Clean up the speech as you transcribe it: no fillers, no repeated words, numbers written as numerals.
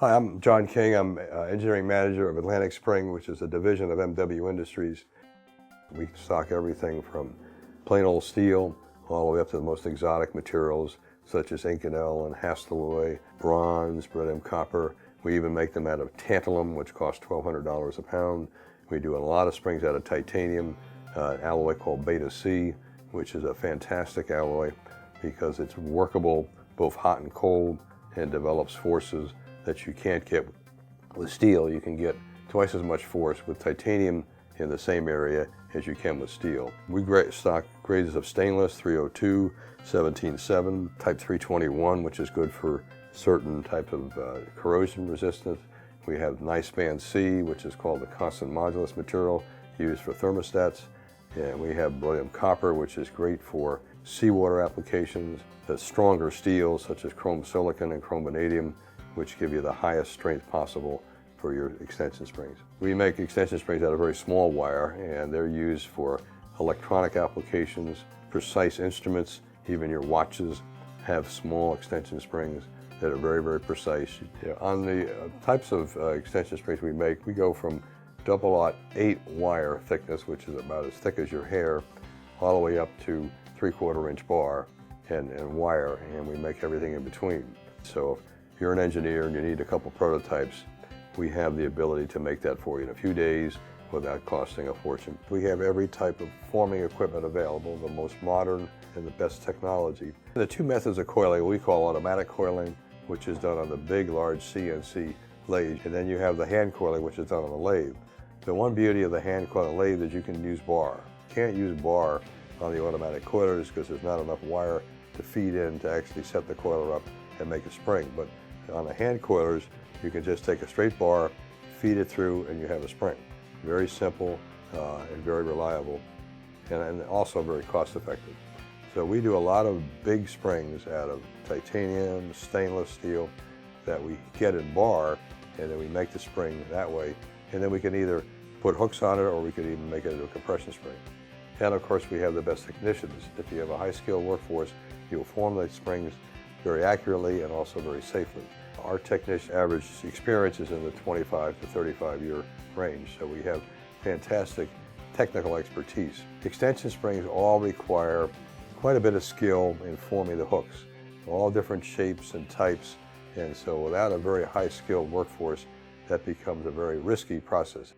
Hi, I'm John King. I'm engineering manager of Atlantic Spring, which is a division of MW Industries. We stock everything from plain old steel all the way up to the most exotic materials such as Inconel and Hastelloy, bronze, beryllium copper. We even make them out of tantalum, which costs $1,200 a pound. We do a lot of springs out of titanium, an alloy called beta-C, which is a fantastic alloy because it's workable both hot and cold and develops forces that you can't get with steel. You can get twice as much force with titanium in the same area as you can with steel. We stock grades of stainless, 302, 17.7, type 321, which is good for certain type of corrosion resistance. We have NiSpan-C, which is called the constant modulus material used for thermostats. And we have Beryllium Copper, which is great for seawater applications. The stronger steels, such as chrome silicon and chrome vanadium, which give you the highest strength possible for your extension springs. We make extension springs out of very small wire, and they're used for electronic applications, precise instruments. Even your watches have small extension springs that are very, very precise. On the types of extension springs we make, we go from 0.8 wire thickness, which is about as thick as your hair, all the way up to 3/4 inch bar and wire, and we make everything in between. So if you're an engineer and you need a couple prototypes, we have the ability to make that for you in a few days without costing a fortune. We have every type of forming equipment available, the most modern and the best technology. The two methods of coiling we call automatic coiling, which is done on the big, large CNC lathe, and then you have the hand coiling, which is done on the lathe. The one beauty of the hand coiling lathe is you can use bar. You can't use bar on the automatic coilers because there's not enough wire to feed in to actually set the coiler up and make a spring. But on the hand coilers, you can just take a straight bar, feed it through, and you have a spring. Very simple and very reliable, and also very cost effective. So we do a lot of big springs out of titanium, stainless steel that we get in bar, and then we make the spring that way. And then we can either put hooks on it or we could even make it into a compression spring. And of course we have the best technicians. If you have a high-skilled workforce, you'll form the springs very accurately and also very safely. Our technician average experience is in the 25 to 35-year range, so we have fantastic technical expertise. Extension springs all require quite a bit of skill in forming the hooks, all different shapes and types, and so without a very high-skilled workforce, that becomes a very risky process.